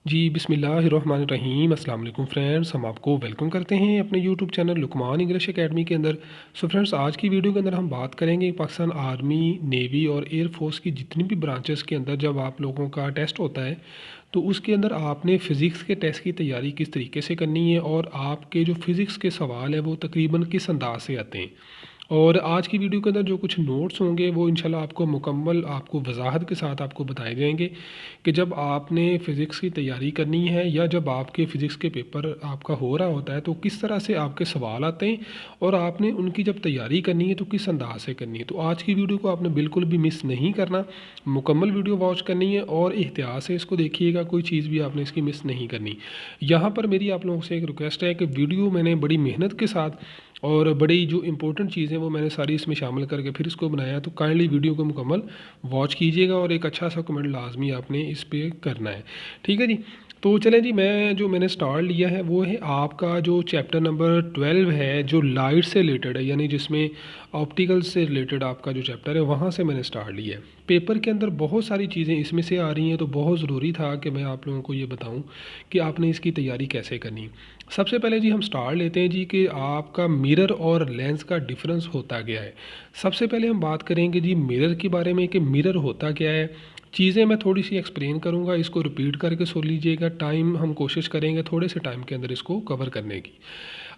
जी बिस्मिल्लाहिर्रहमानिर्रहीम अस्सलाम वालेकुम फ्रेंड्स, हम आपको वेलकम करते हैं अपने YouTube channel Luqman English Academy के अंदर। सो फ्रेंड्स, आज की वीडियो के अंदर हम बात करेंगे पाकिस्तान आर्मी, नेवी और एयर फोर्स की जितनी भी ब्रांचेस के अंदर जब आप लोगों का टेस्ट होता है तो उसके अंदर आपने फ़िज़िक्स के टेस्ट की तैयारी किस तरीके से करनी है और आपके जो फ़िज़िक्स के सवाल हैं वो तकरीबन किस अंदाज से आते हैं। और आज की वीडियो के अंदर जो कुछ नोट्स होंगे वो इंशाल्लाह आपको मुकम्मल आपको वजाहत के साथ आपको बताए जाएंगे कि जब आपने फ़िज़िक्स की तैयारी करनी है या जब आपके फ़िज़िक्स के पेपर आपका हो रहा होता है तो किस तरह से आपके सवाल आते हैं और आपने उनकी जब तैयारी करनी है तो किस अंदाज से करनी है। तो आज की वीडियो को आपने बिल्कुल भी मिस नहीं करना, मुकम्मल वीडियो वॉच करनी है और एहतियात से इसको देखिएगा, कोई चीज़ भी आपने इसकी मिस नहीं करनी। यहाँ पर मेरी आप लोगों से एक रिक्वेस्ट है कि वीडियो मैंने बड़ी मेहनत के साथ और बड़ी जो इंपॉर्टेंट चीज़ें वो मैंने सारी इसमें शामिल करके फिर इसको बनाया, तो काइंडली वीडियो को मुकम्मल वॉच कीजिएगा और एक अच्छा सा कमेंट लाजमी आपने इस पे करना है। ठीक है जी। तो चलें जी, मैंने स्टार्ट लिया है वो है आपका जो चैप्टर नंबर 12 है जो लाइट से रिलेटेड है, यानी जिसमें ऑप्टिकल से रिलेटेड आपका जो चैप्टर है वहाँ से मैंने स्टार्ट लिया है। पेपर के अंदर बहुत सारी चीज़ें इसमें से आ रही हैं तो बहुत ज़रूरी था कि मैं आप लोगों को ये बताऊं कि आपने इसकी तैयारी कैसे करनी। सबसे पहले जी हम स्टार्ट लेते हैं जी कि आपका मिरर और लेंस का डिफरेंस होता क्या है। सबसे पहले हम बात करेंगे जी मिरर के बारे में कि मिरर होता क्या है। चीज़ें मैं थोड़ी सी एक्सप्लेन करूँगा, इसको रिपीट करके सुन लीजिएगा। टाइम हम कोशिश करेंगे थोड़े से टाइम के अंदर इसको कवर करने की।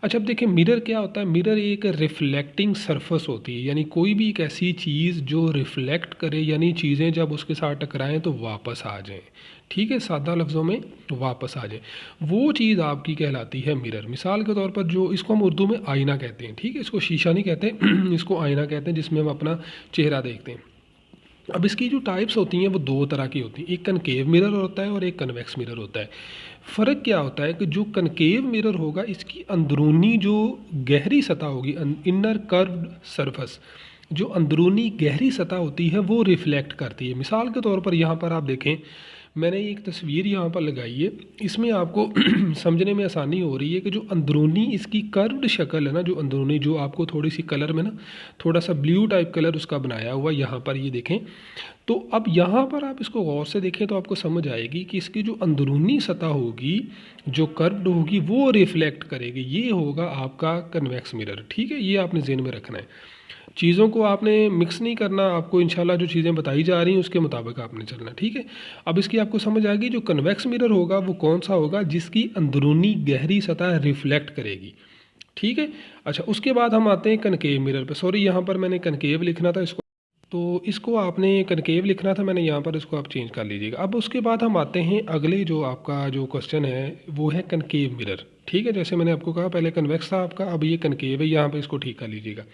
अच्छा, अब देखिए मिरर क्या होता है। मिरर एक रिफ्लेक्टिंग सरफेस होती है, यानी कोई भी एक ऐसी चीज़ जो रिफ्लेक्ट करे, यानी चीज़ें जब उसके साथ टकराएं तो वापस आ जाएं। ठीक है, सादा लफ्ज़ों में वापस आ जाए, वो चीज़ आपकी कहलाती है मिरर। मिसाल के तौर पर जो इसको हम उर्दू में आईना कहते हैं, ठीक है, इसको शीशा नहीं कहते इसको आईना कहते हैं जिसमें हम अपना चेहरा देखते हैं। अब इसकी जो टाइप्स होती हैं वो दो तरह की होती हैं, एक कनकेव मिरर होता है और एक कन्वेक्स मिरर होता है। फ़र्क क्या होता है कि जो कनकेव मिरर होगा इसकी अंदरूनी जो गहरी सतह होगी, इनर कर्व्ड सरफेस, जो अंदरूनी गहरी सतह होती है वो रिफ्लेक्ट करती है। मिसाल के तौर पर यहाँ पर आप देखें, मैंने एक तस्वीर यहाँ पर लगाई है, इसमें आपको समझने में आसानी हो रही है कि जो अंदरूनी इसकी कर्व्ड शक्ल है ना, जो अंदरूनी जो आपको थोड़ी सी कलर में ना थोड़ा सा ब्लू टाइप कलर उसका बनाया हुआ यहाँ पर ये देखें। तो अब यहाँ पर आप इसको गौर से देखें तो आपको समझ आएगी कि इसकी जो अंदरूनी सतह होगी जो कर्व्ड होगी वो रिफ्लेक्ट करेगी। ये होगा आपका कन्वेक्स मिरर। ठीक है, ये आपने ज़हन में रखना है। चीज़ों को आपने मिक्स नहीं करना, आपको इंशाल्लाह जो चीज़ें बताई जा रही हैं उसके मुताबिक आपने चलना। ठीक है, अब इसकी आपको समझ आएगी जो कन्वेक्स मिरर होगा वो कौन सा होगा, जिसकी अंदरूनी गहरी सतह रिफ्लेक्ट करेगी। ठीक है। अच्छा, उसके बाद हम आते हैं कनकेव मिरर पे। सॉरी, यहाँ पर मैंने कनकेव लिखना था, इसको तो इसको आपने कनकेव लिखना था, मैंने यहाँ पर इसको आप चेंज कर लीजिएगा। अब उसके बाद हम आते हैं अगले जो आपका जो क्वेश्चन है वो है कनकेव मिरर। ठीक है, जैसे मैंने आपको कहा पहले कन्वेक्स था आपका, अब ये कनकेव है, यहाँ पे इसको ठीक कर लीजिएगा।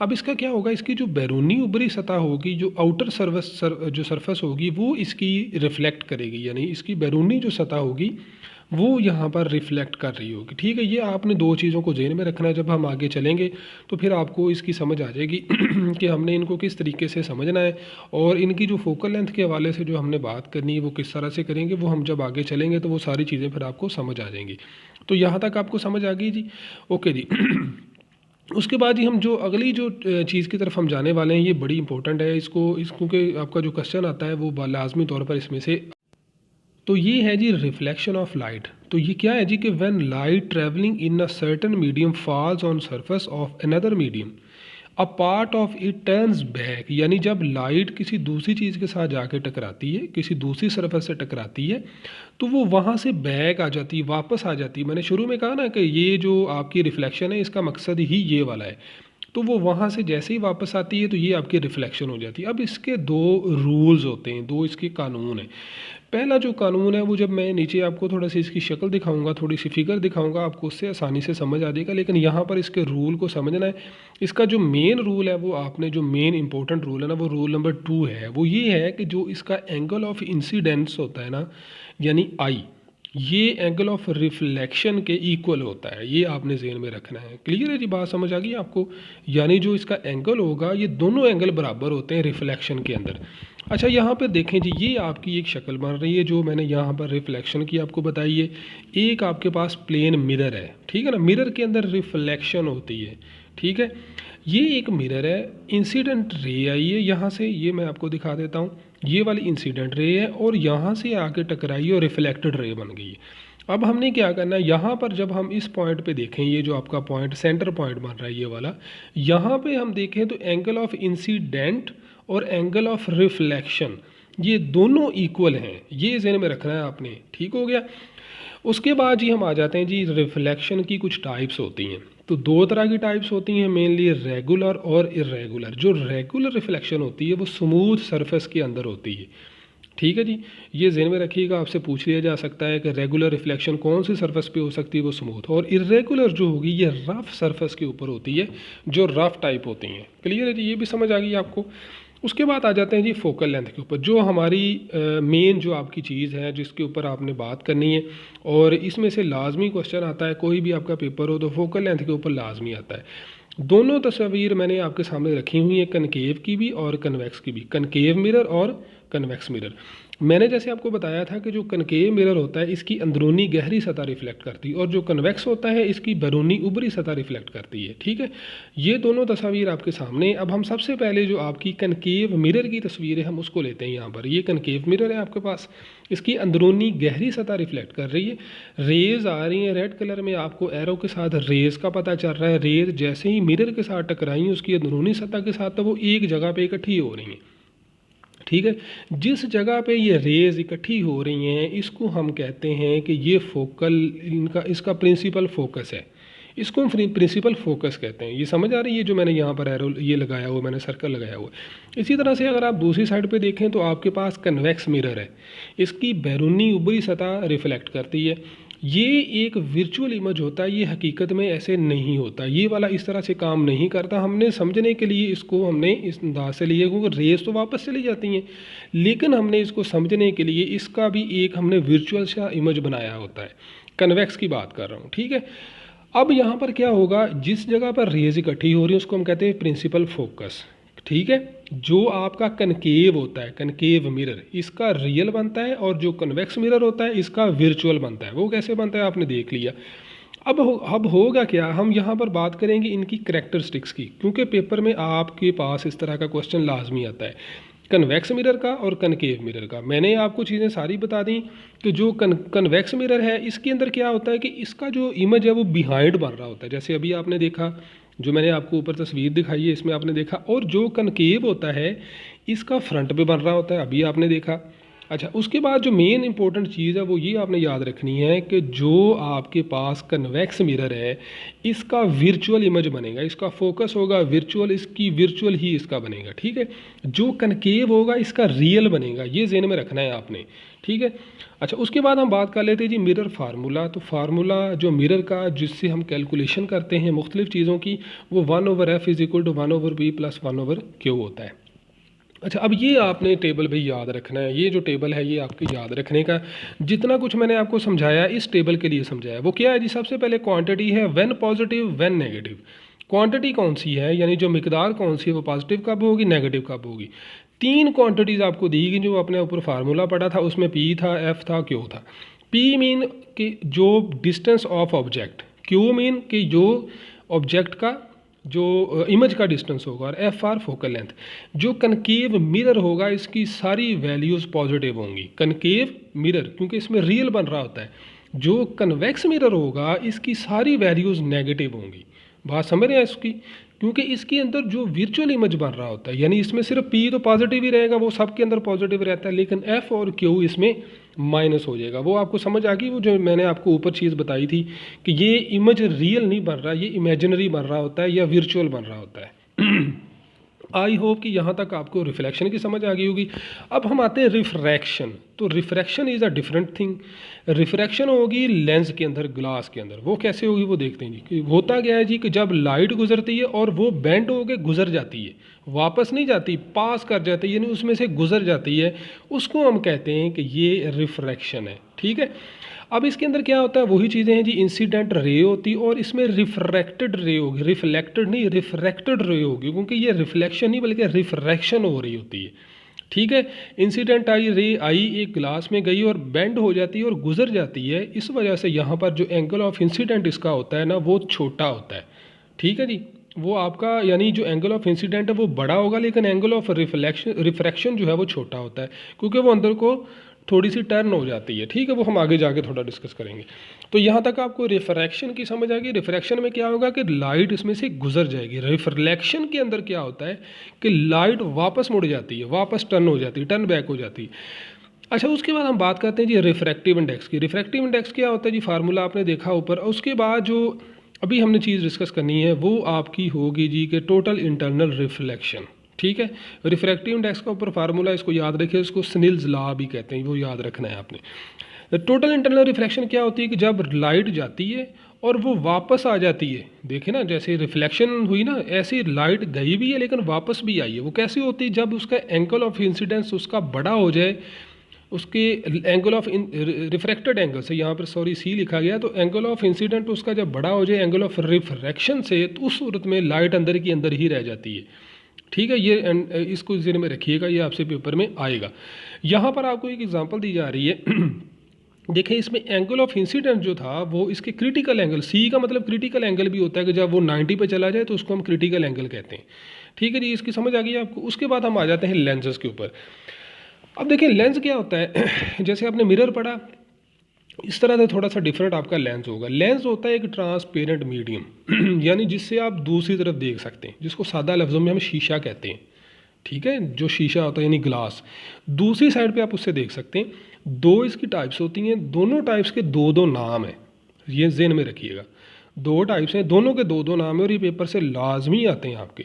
अब इसका क्या होगा, इसकी जो बैरूनी ऊपरी सतह होगी, जो आउटर जो सरफेस होगी वो इसकी रिफ्लेक्ट करेगी, यानी इसकी बैरूनी जो सतह होगी वो यहाँ पर रिफ्लेक्ट कर रही होगी। ठीक है, ये आपने दो चीज़ों को ज़हन में रखना है। जब हम आगे चलेंगे तो फिर आपको इसकी समझ आ जाएगी कि हमने इनको किस तरीके से समझना है और इनकी जो फोकल लेंथ के हवाले से जो हमने बात करनी है वो किस तरह से करेंगे, वो हम जब आगे चलेंगे तो वो सारी चीज़ें फिर आपको समझ आ जाएंगी। तो यहाँ तक आपको समझ आ गई जी। ओके जी। उसके बाद ही हम जो अगली जो चीज़ की तरफ हम जाने वाले हैं ये बड़ी इंपॉर्टेंट है। क्योंकि आपका जो क्वेश्चन आता है वो लाजमी तौर पर इसमें से, तो ये है जी रिफ्लेक्शन ऑफ लाइट। तो ये क्या है जी कि when light travelling in a certain medium falls on surface of another medium, a part of it turns back, यानी जब लाइट किसी दूसरी चीज़ के साथ जाके टकराती है, किसी दूसरी सरफेस से टकराती है तो वो वहाँ से बैक आ जाती है, वापस आ जाती है। मैंने शुरू में कहा ना कि ये जो आपकी रिफ्लेक्शन है इसका मकसद ही ये वाला है। तो वो वहाँ से जैसे ही वापस आती है तो ये आपकी रिफ्लेक्शन हो जाती है। अब इसके दो रूल्स होते हैं, दो इसके कानून हैं। पहला जो कानून है वो जब मैं नीचे आपको थोड़ा सी इसकी शक्ल दिखाऊंगा, थोड़ी सी फिगर दिखाऊंगा, आपको उससे आसानी से समझ आ जाएगा, लेकिन यहाँ पर इसके रूल को समझना है। इसका जो मेन रूल है वो आपने जो मेन इंपॉर्टेंट रूल है ना वो रूल नंबर 2 है। वो ये है कि जो इसका एंगल ऑफ इंसिडेंस होता है ना, यानी आई, ये एंगल ऑफ रिफ्लेक्शन के इक्वल होता है। ये आपने ज़हन में रखना है। क्लियर है जी, बात समझ आ गई आपको। यानी जो इसका एंगल होगा ये दोनों एंगल बराबर होते हैं रिफ्लेक्शन के अंदर। अच्छा, यहाँ पे देखें जी, ये आपकी एक शक्ल बन रही है जो मैंने यहाँ पर रिफ्लेक्शन की आपको बताई है। एक आपके पास प्लेन मिरर है, ठीक है ना, मिरर के अंदर रिफ्लेक्शन होती है। ठीक है, ये एक मिरर है, इंसिडेंट रे आई है यहाँ से, ये मैं आपको दिखा देता हूँ। ये वाली इंसिडेंट रे है और यहाँ से आके टकराई और रिफ्लेक्टेड रे बन गई है। अब हमने क्या करना है, यहाँ पर जब हम इस पॉइंट पे देखें, ये जो आपका पॉइंट सेंटर पॉइंट बन रहा है ये वाला, यहाँ पे हम देखें तो एंगल ऑफ इंसिडेंट और एंगल ऑफ रिफ्लेक्शन ये दोनों इक्वल हैं, ये ज़हन में रखना है आपने। ठीक हो गया। उसके बाद जी हम आ जाते हैं जी, रिफ्लेक्शन की कुछ टाइप्स होती हैं। तो दो तरह की टाइप्स होती हैं मेनली, रेगुलर और इरेगुलर। जो रेगुलर रिफ्लेक्शन होती है वो स्मूथ सरफेस के अंदर होती है। ठीक है जी, ये ज़हन में रखिएगा, आपसे पूछ लिया जा सकता है कि रेगुलर रिफ्लेक्शन कौन सी सरफेस पे हो सकती है, वो स्मूथ। और इरेगुलर जो होगी ये रफ़ सरफेस के ऊपर होती है, जो रफ़ टाइप होती हैं। क्लियर है जी, ये भी समझ आ गई आपको। उसके बाद आ जाते हैं जी फोकल लेंथ के ऊपर, जो हमारी मेन जो आपकी चीज़ है जिसके ऊपर आपने बात करनी है, और इसमें से लाजमी क्वेश्चन आता है, कोई भी आपका पेपर हो तो फोकल लेंथ के ऊपर लाजमी आता है। दोनों तस्वीर मैंने आपके सामने रखी हुई है, कनकेव की भी और कन्वेक्स की भी, कनकेव मिरर और कन्वेक्स मिरर। मैंने जैसे आपको बताया था कि जो कनकेव मिरर होता है इसकी अंदरूनी गहरी सतह रिफ्लेक्ट करती है, और जो कन्वेक्स होता है इसकी बैरूनी ऊपरी सतह रिफ्लेक्ट करती है। ठीक है, ये दोनों तस्वीर आपके सामने। अब हम सबसे पहले जो आपकी कनकेव मिरर की तस्वीर है हम उसको लेते हैं। यहाँ पर ये कनकेव मिरर है आपके पास, इसकी अंदरूनी गहरी सतह रिफ्लेक्ट कर रही है, रेज आ रही हैं रेड कलर में, आपको एरो के साथ रेज का पता चल रहा है। रेज जैसे ही मिरर के साथ टकराई उसकी अंदरूनी सतह के साथ, तो वो एक जगह पे इकट्ठी हो रही हैं। ठीक है, जिस जगह पे ये रेज इकट्ठी हो रही हैं इसको हम कहते हैं कि ये फोकल, इनका इसका प्रिंसिपल फोकस है, इसको हम प्रिंसिपल फोकस कहते हैं। ये समझ आ रही है, जो मैंने यहाँ पर एरो ये लगाया हुआ, मैंने सर्कल लगाया हुआ। इसी तरह से अगर आप दूसरी साइड पे देखें तो आपके पास कन्वेक्स मिरर है, इसकी बैरूनी ऊपरी सतह रिफ्लेक्ट करती है। ये एक वर्चुअल इमेज होता है, ये हकीकत में ऐसे नहीं होता, ये वाला इस तरह से काम नहीं करता। हमने समझने के लिए इसको हमने इस अंदाज से लिया, क्योंकि रेस तो वापस चली जाती हैं, लेकिन हमने इसको समझने के लिए इसका भी एक हमने वर्चुअल सा इमेज बनाया होता है। कन्वेक्स की बात कर रहा हूँ। ठीक है, अब यहाँ पर क्या होगा, जिस जगह पर रेज इकट्ठी हो रही है उसको हम कहते हैं प्रिंसिपल फोकस। ठीक है, जो आपका कनकेव होता है, कनकेव मिरर, इसका रियल बनता है, और जो कन्वेक्स मिरर होता है इसका वर्चुअल बनता है। वो कैसे बनता है आपने देख लिया। अब होगा क्या, हम यहाँ पर बात करेंगे इनकी करैक्टरिस्टिक्स की, क्योंकि पेपर में आपके पास इस तरह का क्वेश्चन लाजमी आता है, कन्वेक्स मिरर का और कनकेव मिरर का। मैंने आपको चीज़ें सारी बता दी कि जो कन्वेक्स मिरर है इसके अंदर क्या होता है कि इसका जो इमेज है वो बिहाइंड बन रहा होता है, जैसे अभी आपने देखा, जो मैंने आपको ऊपर तस्वीर दिखाई है इसमें आपने देखा। और जो कनकेव होता है इसका फ्रंट पे बन रहा होता है, अभी आपने देखा। अच्छा, उसके बाद जो मेन इंपॉर्टेंट चीज़ है वो ये आपने याद रखनी है कि जो आपके पास कन्वेक्स मिरर है इसका वर्चुअल इमेज बनेगा, इसका फोकस होगा वर्चुअल, इसकी वर्चुअल ही इसका बनेगा। ठीक है, जो कनकेव होगा इसका रियल बनेगा, ये ज़हन में रखना है आपने। ठीक है, अच्छा, उसके बाद हम बात कर लेते हैं जी मिरर फार्मूला। तो फार्मूला जो मिरर का जिससे हम कैलकुलेशन करते हैं मुख्तलिफ़ चीज़ों की, वो 1/f is equal to 1/p plus 1/q होता है। अच्छा, अब ये आपने टेबल भी याद रखना है, ये जो टेबल है ये आपके याद रखने का। जितना कुछ मैंने आपको समझाया इस टेबल के लिए समझाया, वो क्या है जी, सबसे पहले क्वांटिटी है when positive when negative. Quantity कौन सी है, यानी जो मिकदार कौन सी है, वो पॉजिटिव कब होगी, नेगेटिव कब होगी। तीन क्वांटिटीज़ आपको दी गई, जो अपने ऊपर फार्मूला पड़ा था उसमें P था, F था, Q था। P मीन कि जो distance of object, Q mean कि जो ऑब्जेक्ट का जो इमेज का डिस्टेंस होगा, और F आर फोकल लेंथ। जो कनकेव मिरर होगा इसकी सारी वैल्यूज़ पॉजिटिव होंगी, कनकेव मिरर, क्योंकि इसमें रियल बन रहा होता है। जो कन्वेक्स मिरर होगा इसकी सारी वैल्यूज़ नेगेटिव होंगी। बात समझ रहे हैं इसकी, क्योंकि इसके अंदर जो वर्चुअल इमेज बन रहा होता है, यानी इसमें सिर्फ P तो पॉजिटिव ही रहेगा, वो सबके अंदर पॉजिटिव रहता है, लेकिन F और Q इसमें माइनस हो जाएगा। वो आपको समझ आ गई, वो जो मैंने आपको ऊपर चीज़ बताई थी कि ये इमेज रियल नहीं बन रहा, ये इमेजिनरी बन रहा होता है या वर्चुअल बन रहा होता है। आई होप कि यहाँ तक आपको रिफ्लेक्शन की समझ आ गई होगी। अब हम आते हैं रिफ्रैक्शन। तो refraction is a different thing. Refraction होगी लेंस के अंदर, ग्लास के अंदर। वो कैसे होगी वो देखते हैं जी। कि होता क्या है जी कि जब लाइट गुजरती है और वो बेंड होकर गुजर जाती है, वापस नहीं जाती, पास कर जाती है, यानी उसमें से गुजर जाती है, उसको हम कहते हैं कि ये रिफ्रैक्शन है। ठीक है, अब इसके अंदर क्या होता है, वही चीज़ें हैं जी। इंसिडेंट रे होती और इसमें रिफ्रैक्टेड रे होगी, रिफ्लेक्टेड नहीं रिफ्रैक्टेड रे होगी, क्योंकि ये रिफ्लेक्शन नहीं बल्कि रिफ्रैक्शन हो रही होती है। ठीक है, इंसिडेंट आई रे आई एक ग्लास में गई और बेंड हो जाती है और गुजर जाती है, इस वजह से यहाँ पर जो एंगल ऑफ इंसिडेंट इसका होता है ना वो छोटा होता है। ठीक है जी, वो आपका यानी जो एंगल ऑफ इंसिडेंट है वो बड़ा होगा, लेकिन एंगल ऑफ रिफ्रैक्शन जो है वो छोटा होता है, क्योंकि वो अंदर को थोड़ी सी टर्न हो जाती है। ठीक है, वो हम आगे जाके थोड़ा डिस्कस करेंगे। तो यहाँ तक आपको रिफ्रैक्शन की समझ आ गई। रिफ्रैक्शन में क्या होगा कि लाइट इसमें से गुजर जाएगी। रिफ्लेक्शन के अंदर क्या होता है कि लाइट वापस मुड़ जाती है, वापस टर्न हो जाती है, टर्न बैक हो जाती है। अच्छा, उसके बाद हम बात करते हैं जी रिफ्रैक्टिव इंडेक्स की। रिफ्रैक्टिव इंडेक्स क्या होता है जी, फार्मूला आपने देखा ऊपर। उसके बाद जो अभी हमने चीज़ डिस्कस करनी है वो आपकी होगी जी कि टोटल इंटरनल रिफ्लेक्शन। ठीक है, रिफ्रैक्टिव इंडेक्स का ऊपर फार्मूला, इसको याद रखिए, इसको स्नेल्स लॉ भी कहते हैं, वो याद रखना है आपने। टोटल इंटरनल रिफ्लेक्शन क्या होती है कि जब लाइट जाती है और वो वापस आ जाती है, देखे ना जैसे रिफ्लेक्शन हुई ना, ऐसी लाइट गई भी है लेकिन वापस भी आई है। वो कैसे होती है, जब उसका एंगल ऑफ इंसिडेंस उसका बड़ा हो जाए, उसके एंगल ऑफ रिफ्रैक्टेड एंगल से, यहाँ पर सॉरी सी लिखा गया, तो एंगल ऑफ इंसिडेंट उसका जब बड़ा हो जाए एंगल ऑफ रिफ्रैक्शन से, तो उस सूरत में लाइट अंदर की अंदर ही रह जाती है। ठीक है, ये इसको ज़हन में रखिएगा, ये आपसे पेपर में आएगा। यहाँ पर आपको एक एग्जांपल दी जा रही है। देखें, इसमें एंगल ऑफ इंसिडेंट जो था वो इसके क्रिटिकल एंगल, सी का मतलब क्रिटिकल एंगल भी होता है कि जब वो 90 पे चला जाए तो उसको हम क्रिटिकल एंगल कहते हैं। ठीक है जी, इसकी समझ आ गई आपको। उसके बाद हम आ जाते हैं लेंसेज के ऊपर। अब देखिए लेंस क्या होता है। जैसे आपने मिरर पढ़ा, इस तरह से थोड़ा सा डिफरेंट आपका लेंस होगा। लेंस होता है एक ट्रांसपेरेंट मीडियम यानी जिससे आप दूसरी तरफ देख सकते हैं, जिसको सादा लफ्ज़ों में हम शीशा कहते हैं। ठीक है, जो शीशा होता है यानी ग्लास, दूसरी साइड पे आप उससे देख सकते हैं। दो इसकी टाइप्स होती हैं, दोनों टाइप्स के दो दो नाम हैं, ये जेन में रखिएगा। दो टाइप्स हैं, दोनों के दो दो नाम हैं और ये पेपर से लाजमी आते हैं आपके।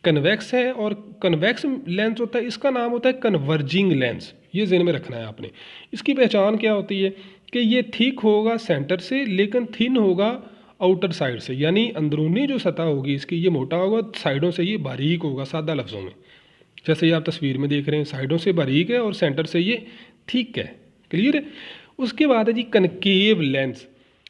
कन्वेक्स है और कन्वेक्स लेंस होता है, इसका नाम होता है कन्वर्जिंग लेंस, ये जेन में रखना है आपने। इसकी पहचान क्या होती है कि ये थिक होगा सेंटर से लेकिन थिन होगा आउटर साइड से, यानी अंदरूनी जो सतह होगी इसकी ये मोटा होगा, साइडों से ये बारीक होगा। सादा लफ्ज़ों में जैसे ये आप तस्वीर में देख रहे हैं, साइडों से बारीक है और सेंटर से ये थिक है। क्लियर है। उसके बाद है जी कनकेव लेंस,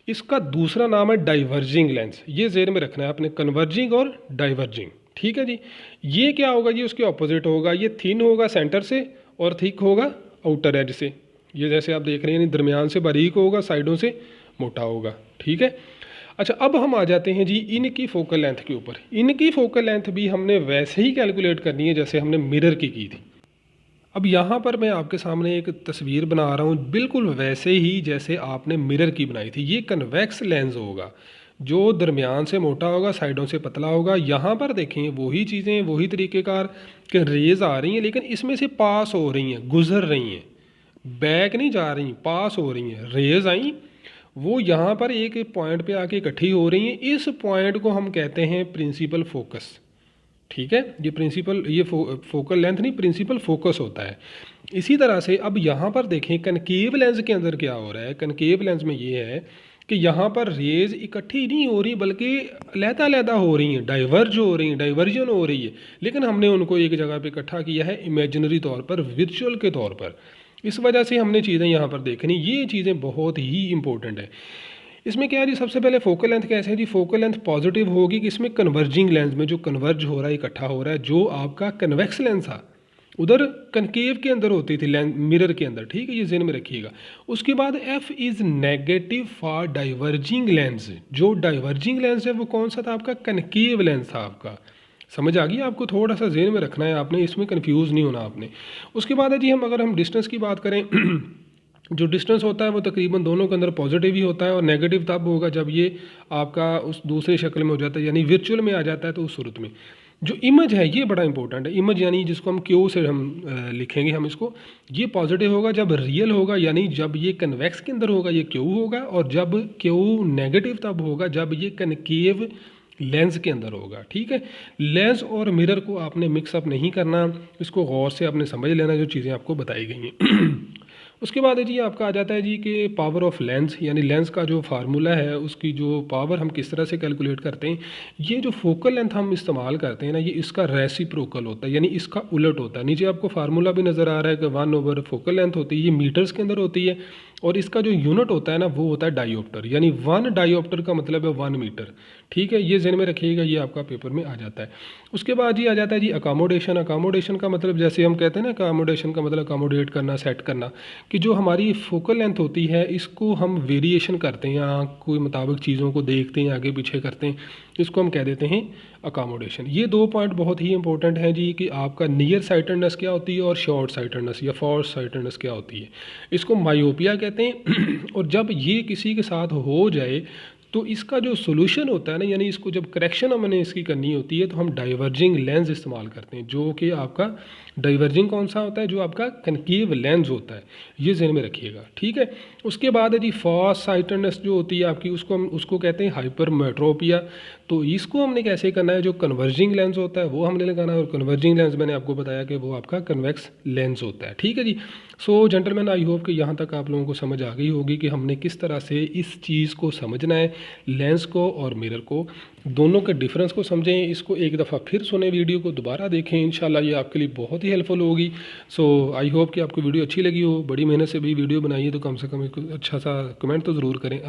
इसका दूसरा नाम है डाइवर्जिंग लेंस, ये जेर में रखना है आपने, कन्वर्जिंग और डाइवर्जिंग। ठीक है जी, ये क्या होगा जी, उसके ऑपोजिट होगा। ये थिन होगा सेंटर से और थिक होगा आउटर एज से। ये जैसे आप देख रहे हैं, यानी दरमियान से बारीक होगा, साइडों से मोटा होगा। ठीक है। अच्छा, अब हम आ जाते हैं जी इनकी फोकल लेंथ के ऊपर। इनकी फोकल लेंथ भी हमने वैसे ही कैलकुलेट करनी है जैसे हमने मिरर की थी। अब यहाँ पर मैं आपके सामने एक तस्वीर बना रहा हूँ बिल्कुल वैसे ही जैसे आपने मिरर की बनाई थी। ये कन्वेक्स लेंस होगा जो दरमियान से मोटा होगा, साइडों से पतला होगा। यहाँ पर देखें वही चीज़ें, वही तरीक़ेकार कि रेज़ आ रही हैं लेकिन इसमें से पास हो रही हैं, गुजर रही हैं, बैक नहीं जा रही, पास हो रही हैं। रेज़ आई, वो यहाँ पर एक पॉइंट पे आके इकट्ठी हो रही हैं। इस पॉइंट को हम कहते हैं प्रिंसिपल फोकस। ठीक है, ये प्रिंसिपल, ये फोकल लेंथ नहीं, प्रिंसिपल फोकस होता है। इसी तरह से अब यहाँ पर देखें कनकेव लेंस के अंदर क्या हो रहा है। कनकेव लेंस में ये है कि यहाँ पर रेज इकट्ठी नहीं हो रही बल्कि लहदा हो रही हैं, डाइवर्ज हो रही हैं, डाइवर्जन हो रही है, लेकिन हमने उनको एक जगह पे इकट्ठा किया है इमेजिनरी तौर पर, वर्चुअल के तौर पर। इस वजह से हमने चीज़ें यहाँ पर देखनी, ये चीज़ें बहुत ही इंपॉर्टेंट है। इसमें क्या है जी, सबसे पहले फोकल लेंथ कैसे है जी, फोकल लेंथ पॉजिटिव होगी कि इसमें कन्वर्जिंग लेंस में जो कन्वर्ज हो रहा है, इकट्ठा हो रहा है, जो आपका कन्वेक्स लेंस था उधर कनकेव के अंदर होती थी लेंस, मिरर के अंदर। ठीक है, ये ज़हन में रखिएगा। उसके बाद F is negative for diverging lens. जो डाइवर्जिंग लेंस है वो कौन सा था आपका, कनकेव लेंस था आपका। समझ आ गई आपको, थोड़ा सा ज़हन में रखना है आपने, इसमें कन्फ्यूज़ नहीं होना आपने। उसके बाद है जी हम अगर हम डिस्टेंस की बात करें जो डिस्टेंस होता है वो तकरीबन दोनों के अंदर पॉजिटिव ही होता है और नेगेटिव तब होगा जब ये आपका उस दूसरी शक्ल में हो जाता है, यानी वर्चुअल में आ जाता है। तो उस सूरत में जो इमेज है ये बड़ा इंपॉर्टेंट है। इमेज यानी जिसको हम क्यू से हम लिखेंगे हम इसको, ये पॉजिटिव होगा जब रियल होगा, यानी जब ये कन्वेक्स के अंदर होगा ये क्यू होगा, और जब क्यू नेगेटिव तब होगा जब ये कनकेव लेंस के अंदर होगा। ठीक है, लेंस और मिरर को आपने मिक्सअप नहीं करना, इसको गौर से आपने समझ लेना जो चीज़ें आपको बताई गई हैं। उसके बाद है जी आपका आ जाता है जी कि पावर ऑफ लेंस, यानी लेंस का जो फार्मूला है उसकी जो पावर हम किस तरह से कैलकुलेट करते हैं। ये जो फोकल लेंथ हम इस्तेमाल करते हैं ना, ये इसका रेसिप्रोकल होता है, यानी इसका उलट होता है। नीचे आपको फार्मूला भी नज़र आ रहा है कि 1/, फोकल लेंथ होती है, ये मीटर्स के अंदर होती है, और इसका जो यूनिट होता है ना वो होता है डायोप्टर, यानी 1 डायोप्टर का मतलब है 1 मीटर। ठीक है, ये ज़हन में रखिएगा, ये आपका पेपर में आ जाता है। उसके बाद जी आ जाता है जी अकोमोडेशन। अकोमोडेशन का मतलब जैसे हम कहते हैं ना, अकोमोडेशन का मतलब अकोमोडेट करना, सेट करना, कि जो हमारी फोकल लेंथ होती है इसको हम वेरिएशन करते हैं, आँख के मुताबिक चीज़ों को देखते हैं, आगे पीछे करते हैं। इसको हम कह देते हैं अकोमोडेशन। ये 2 पॉइंट बहुत ही इंपॉर्टेंट हैं जी, कि आपका नियर साइटेडनेस क्या होती है और शॉर्ट साइटेडनेस या फॉर साइटेडनेस क्या होती है। इसको मायोपिया कहते हैं और जब ये किसी के साथ हो जाए तो इसका जो सोल्यूशन होता है ना, यानी इसको जब करेक्शन हमने इसकी करनी होती है तो हम डाइवर्जिंग लेंस इस्तेमाल करते हैं, जो कि आपका डाइवर्जिंग कौन सा होता है, जो आपका कनकेव लेंस होता है, ये ज़हन में रखिएगा, ठीक है। उसके बाद है जी फास्ट साइटेडनेस जो होती है आपकी, उसको कहते हैं हाइपरमेट्रोपिया। तो इसको हमने कैसे करना है, जो कन्वर्जिंग लेंस होता है वो हमने लगाना है, और कन्वर्जिंग लेंस मैंने आपको बताया कि वो आपका कन्वेक्स लेंस होता है, ठीक है जी। सो जेंटलमैन, आई होप कि यहाँ तक आप लोगों को समझ आ गई होगी कि हमने किस तरह से इस चीज़ को समझना है, लेंस को और मिरर को, दोनों के डिफरेंस को समझें। इसको एक दफ़ा फिर सुने, वीडियो को दोबारा देखें, इंशाल्लाह ये आपके लिए बहुत ही हेल्पफुल होगी। सो आई होप कि आपको वीडियो अच्छी लगी हो। बड़ी मेहनत से भी वीडियो बनाई है तो कम से कम एक अच्छा सा कमेंट तो ज़रूर करें।